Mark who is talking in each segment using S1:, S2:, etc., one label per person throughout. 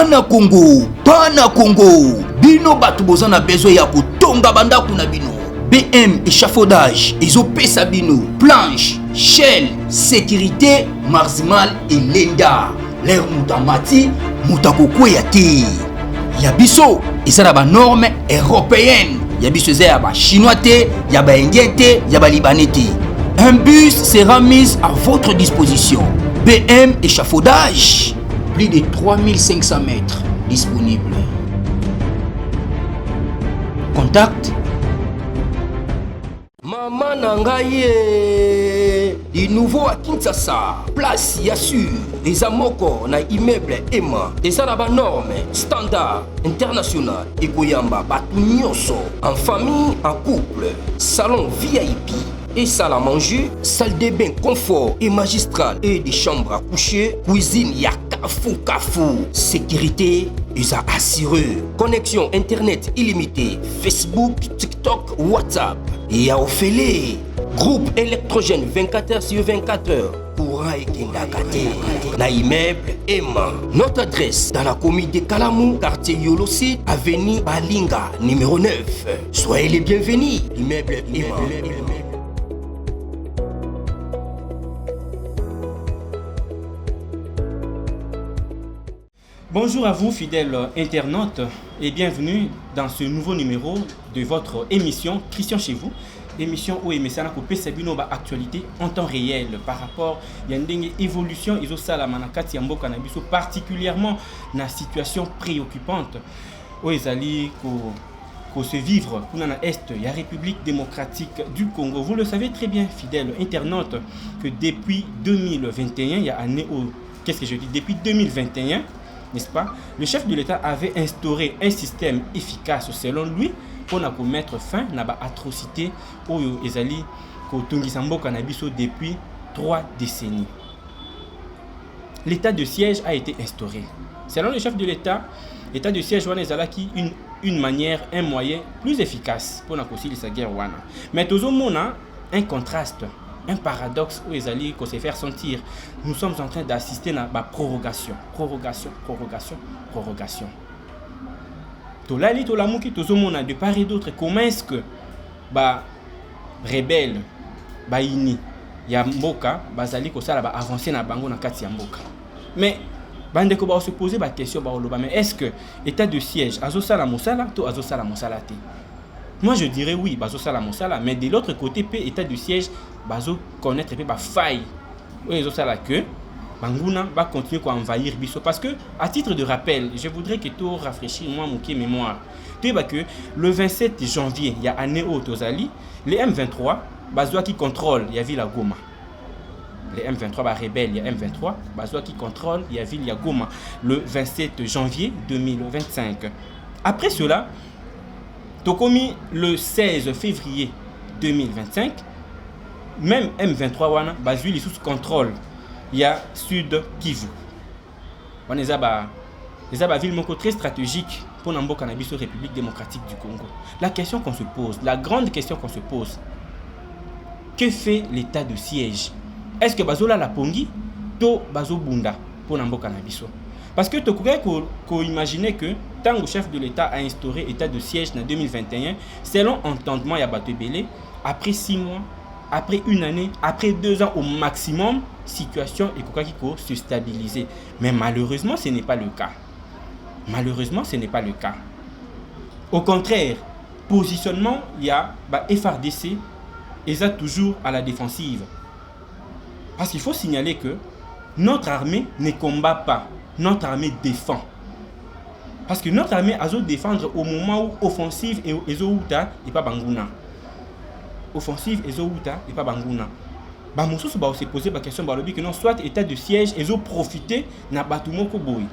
S1: Pana Congo, bino batu bozana besoin ya kotonga bandaku na bino. BM échafaudage, ezopesa bino, planche, shell, sécurité, maximal et lenda. L'air mutamati, mutakokweya te. Yabiso, ezala ba norme européenne. Yabiso ezala ba chinois te, ya ba indien te, ya ba libanais te. Un bus sera mis à votre disposition. BM échafaudage, plus de 3500 mètres disponibles. Contact Maman Nangaye, du nouveau à Kinshasa, place Yassur, des amoko na immeuble Emma, des arabes normes, standard, international, et Goyamba, Batunyoso, en famille, en couple, salon VIP, et salle à manger, salle de bain confort et magistral, et des chambres à coucher, cuisine Kafou, sécurité, ils a assuré, connexion internet illimitée, Facebook, TikTok, WhatsApp, et à Ophélie, groupe électrogène 24h/24h, courant et Kindakate, na immeuble Emma. Notre adresse dans la commune de Kalamou, quartier Yolosid, avenue Balinga, numéro 9. Soyez les bienvenus, immeuble Emma.
S2: Bonjour à vous fidèles internautes et bienvenue dans ce nouveau numéro de votre émission Christian chez vous. Émission où émission coupé sabino ba actualité en temps réel par rapport à une évolution iso sala manakati ya mboka na biso particulièrement na situation préoccupante où ezali ko se vivre kuna na est ya République démocratique du Congo. Vous le savez très bien fidèles internautes que depuis 2021 il y a année où qu'est-ce que je dis depuis 2021 n'est-ce pas, le chef de l'État avait instauré un système efficace selon lui pour mettre fin à l'atrocité oyo ezali kotungisa mboka na biso depuis 3 décennies. L'état de siège a été instauré. Selon le chef de l'État, l'état de siège wana ezalaki une manière, un moyen plus efficace pour la guerre wana. Mais tozomona un contraste, un paradoxe où ezali ko se faire sentir. Nous sommes en train d'assister à la prorogation. Tolali tolamuki tozomona de part et d'autre comment est-ce que ba rebelle ba ini ya mboka bazali ko sala ba avancer na bango na kati ya mboka. Mais bande ko ba se poser ba question ba oloba mais est-ce que état de siège azosala mosala to azosala mosala te? Moi je dirais oui, bazo sala mosala, mais de l'autre côté, état de siège, bazo connaître ba faille. Oui, bazo sala que Banguna va continuer à envahir Bisso parce que à titre de rappel, je voudrais que tu rafraîchis moi mon mémoire. Tu vois que le 27 janvier, il y a année au Tozali, les M23, bazo qui contrôle, il y a Villa Goma. Les M23 ba rebelle, il y a M23, bazo qui contrôle, il y a Villa Goma le 27 janvier 2025. Après cela, Tokomi le 16 février 2025, même M23 wana bazui sous contrôle, il y a Sud Kivu. On est à ville moko très stratégique pour Namboka na biso République démocratique du Congo. La question qu'on se pose, la grande question qu'on se pose, que fait l'état de siège? Est-ce que bazola la pongi to bazo bunda pour Namboka na biso? Parce que tu pourrais imaginer que tant que le chef de l'État a instauré l'état de siège en 2021, selon entendement Yabato Belé, après 6 mois, après 1 année, après 2 ans au maximum, situation est se stabiliser. Mais malheureusement, ce n'est pas le cas. Au contraire, positionnement, il y a FRDC, et ça toujours à la défensive. Parce qu'il faut signaler que notre armée ne combat pas. Notre armée défend. Parce que notre armée a défendre au moment où offensive et Ezouta et pas Banguna. Offensive et Ezouta et pas Banguna. Bah mon sous se poser la question que non soit état de siège et profiter na batumoko boy.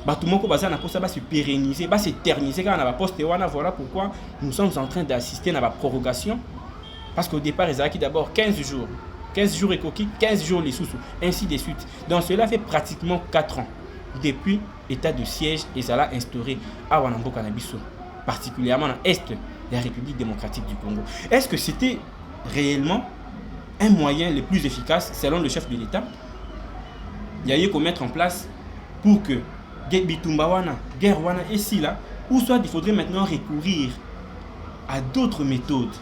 S2: Batumoko baza na pour ça va se pérenniser, va s'éterniser quand on a poste wana. Voilà pourquoi nous sommes en train d'assister à la prorogation. Parce qu'au départ ils avaient d'abord 15 jours. 15 jours et coquilles, 15 jours les sous-sous, ainsi de suite. Donc cela fait pratiquement 4 ans depuis l'état de siège et ça l'a instauré à Wanamboka Nabiso, particulièrement dans l'Est de la République démocratique du Congo. Est-ce que c'était réellement un moyen le plus efficace selon le chef de l'État? Il y a eu qu'à mettre en place pour que bitumba wana guerre wana et si là ou soit il faudrait maintenant recourir à d'autres méthodes.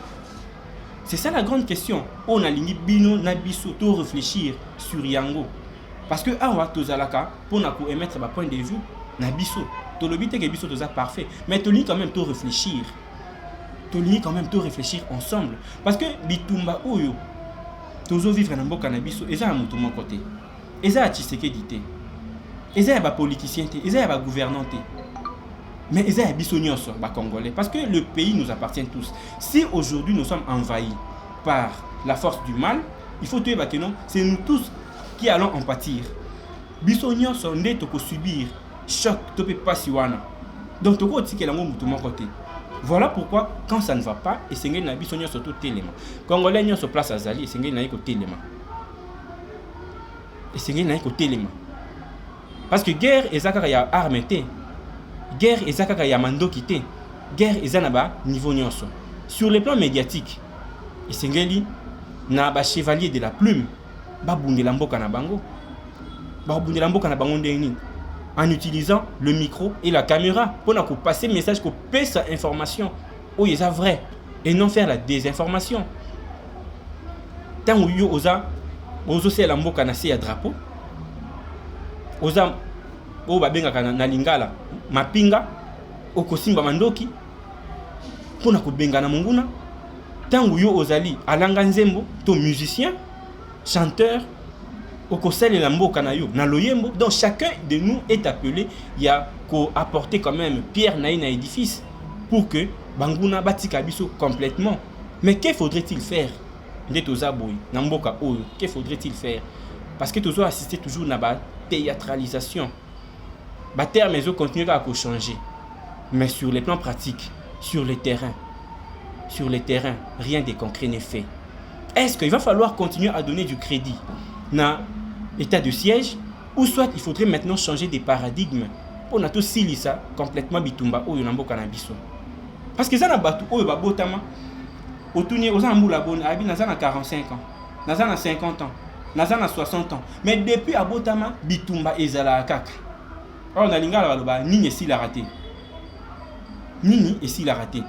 S2: C'est ça la grande question. On a lingi bino na biso to réfléchir sur yango parce que awa tozalaka pour na ko émettre ba point de vue na biso to lobi te ke biso toza parfait mais to lingi quand même to réfléchir. To lingi quand même to réfléchir ensemble parce que bitumba oyo tozo vivre na mboka na biso eza mutu mon côté. Eza a Tshisekedi te. Eza ya ba politicien te, eza ya ba gouvernant te. Mais eza ya biso nyonso ba congolais parce que le pays nous appartient tous. Si aujourd'hui nous sommes envahis par la force du mal, il faut te que non, c'est nous tous qui allons en pâtir. Biso nyonso nde toko subir choc to pe pasi wana. Donc toko tikela ngo mutu mon côté. Voilà pourquoi quand ça ne va pas et sengeli na biso nyonso to telema. Congolais nyonso place azali et sengeli na yiko telema. Et sengeli na yiko telema. Parce que guerre ezaka ya arme te. Guerre ezaka ya mandoki te. Guerre ezana ba niveau nyonso. Sur le plan médiatique, et sengeli na ba chevalier de la plume ba bundela mboka na bango. Ba bundela mboka na bango ndeni en utilisant le micro et la caméra pour na ko passer message ko pesa information o yeza vrai et non faire la désinformation. Tant yo oza c'est la mboka na se ya drapeau. Oza o babengaka na lingala mapinga okosimba mandoki pona ko benga na monguna tangu yo ozali alanga nzembo to musicien chanteur okosali la mboka na yo na loyembo. Donc chacun de nous est appelé ya ko apporter quand même pierre na édifice pour que banguna batika biso complètement. Mais que faudrait-il faire ndetoza boy na mboka oyo? Que faudrait-il faire? Parce que toujours assister toujours na ba théâtralisation. Bah terme ils ont continué à changer. Mais sur les plans pratiques, sur le terrain, rien de concret n'est fait. Est-ce qu'il va falloir continuer à donner du crédit dans l'état de siège ou soit il faudrait maintenant changer des paradigmes pour na to silisa complètement bitumba oyo na mboka na biso? Parce que ça na batu oyo babotama otuni oza mbula bona abi na 45 ans, na 50 ans, na 60 ans. Mais depuis abotama bitumba ezala kaka. On a lingala baloba nini si la raté. Nini et si la raté.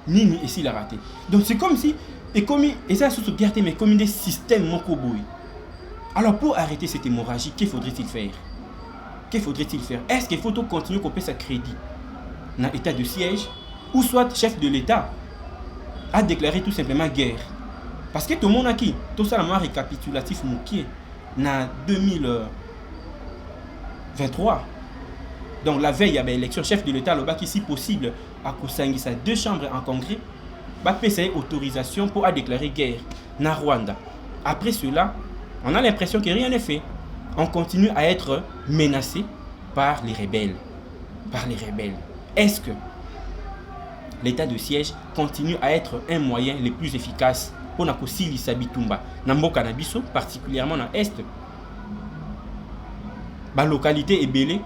S2: Nini et si la raté. Donc c'est comme si et comme et ça sous guerre mais comme des systèmes mokoboy. Alors pour arrêter cette hémorragie, que faudrait-il faire? Que faudrait-il faire? Est-ce qu'il faut continuer à couper sa crédit dans l'état de siège ou soit chef de l'État a déclaré tout simplement guerre? Parce que tout le monde a qui tout ça la récapitulatif moukier na 2023. Donc la veille il y avait élection chef de l'État là qui si possible à Kosangisa 2 chambres en congrès ba pesa autorisation pour déclarer guerre na Rwanda. Après cela, on a l'impression que rien n'est fait. On continue à être menacé par les rebelles. Est-ce que l'état de siège continue à être un moyen le plus efficace pour na kosilisa bitumba na mboka na biso, particulièrement dans est? Ba localité ebelé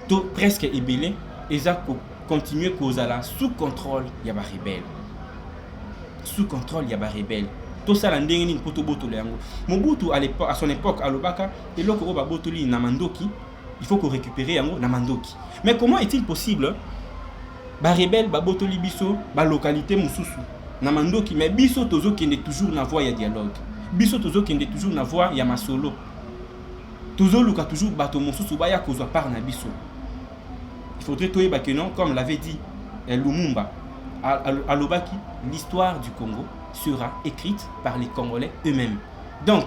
S2: to presque ebelé eza continuer kozala sous contrôle ya ba rebelle. Sous contrôle ya ba rebelle. Tout ça la ndenge ni poto botolo yango. Mobutu à son époque à Lobaka et loko ba botoli na Mandoki, il faut qu'on récupère yango na Mandoki. Mais comment est-il possible ba rebelle ba botoli biso ba localité mususu na Mandoki mais biso tozo kende toujours na voie ya dialogue. Biso tozo kende toujours na voie ya masolo. Tozo luka toujours bato mususu ba ya kozwa par na biso. Il faudrait toyeba que non, comme l'avait dit Lumumba à Lobaki, l'histoire du Congo sera écrite par les Congolais eux-mêmes. Donc,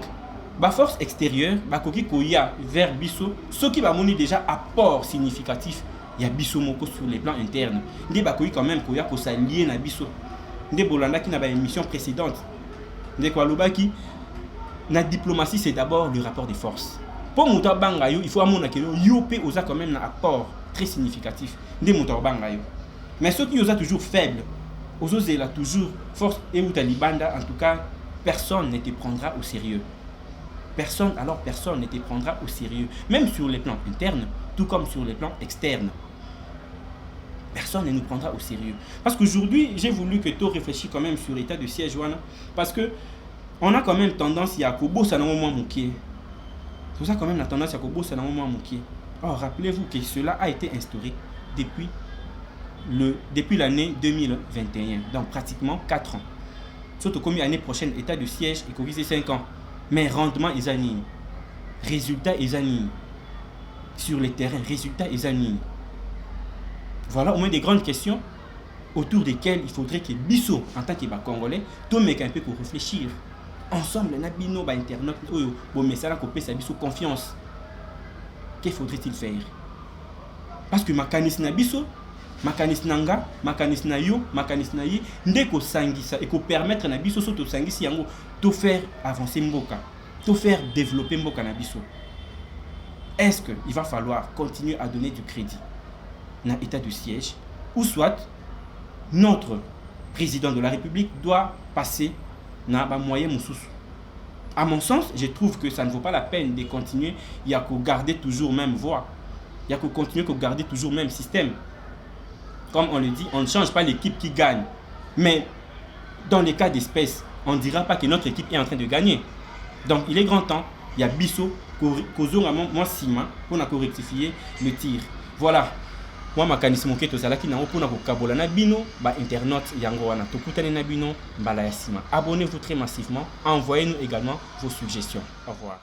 S2: la force extérieure, bakoki koya vers biso, ce qui va monter déjà apport significatif, il y a biso moko sur les plans internes. Ndé bakoki quand même koya ko s'allier na biso. Ndé bolanda qui n'a pas émission précédente. Ndé kwa Lobaki, la diplomatie c'est d'abord le rapport de force. Pour monter bangayo, il faut amona que yope osa quand même un apport très significatif ndé monter bangayo. Mais ceux qui osent toujours faibles, osent là toujours force et ou talibanda, en tout cas, personne ne te prendra au sérieux. Personne ne te prendra au sérieux. Même sur les plans internes, tout comme sur les plans externes. Personne ne nous prendra au sérieux. Parce qu'aujourd'hui, j'ai voulu que tu réfléchisses quand même sur l'état de siège. Parce que on a quand même tendance à Kobo, ça n'a pas moins moukier. C'est ça quand même la tendance à Kobo, ça n'a pas moins moukier. Or, rappelez-vous que cela a été instauré depuis l'année 2021, donc pratiquement 4 ans. Surtout comme l'année prochaine, état de siège et corrigé 5 ans. Mais rendement, ils animent. Résultat, ils animent. Sur les terrains, résultat, ils animent. Voilà au moins des grandes questions autour desquelles il faudrait que Bissot, en tant que Congolais, tout le monde un peu pour réfléchir. Ensemble, on a bino, internaute, bon, mais ça a coupé sa Bissot confiance. Que faudrait-il faire? Parce que makanis na Bissot, makanis nanga, makanis na yo, makanis na ye, ndeko sangisa et ko permettre na Bissot soto sangisi yango to faire avancer Mboka, to faire développer Mboka na Bissot. Est-ce qu'il va falloir continuer à donner du crédit dans l'état de siège, ou soit notre président de la République doit passer dans un moyen moussous? À mon sens, je trouve que ça ne vaut pas la peine de continuer. Il y a qu'à garder toujours même voie. Il y a qu'à continuer à garder toujours même système. Comme on le dit, on ne change pas l'équipe qui gagne. Mais dans les cas d'espèce, on ne dira pas que notre équipe est en train de gagner. Donc il est grand temps, il y a Bissot, moi Sima, pour rectifier le tir. Voilà. Moi makanisi moke tozalaki nango pona kokabola na bino ba internaute yango wana tokutane na bino mbala ya Sima. Abonnez-vous très massivement, envoyez-nous également vos suggestions. Au revoir.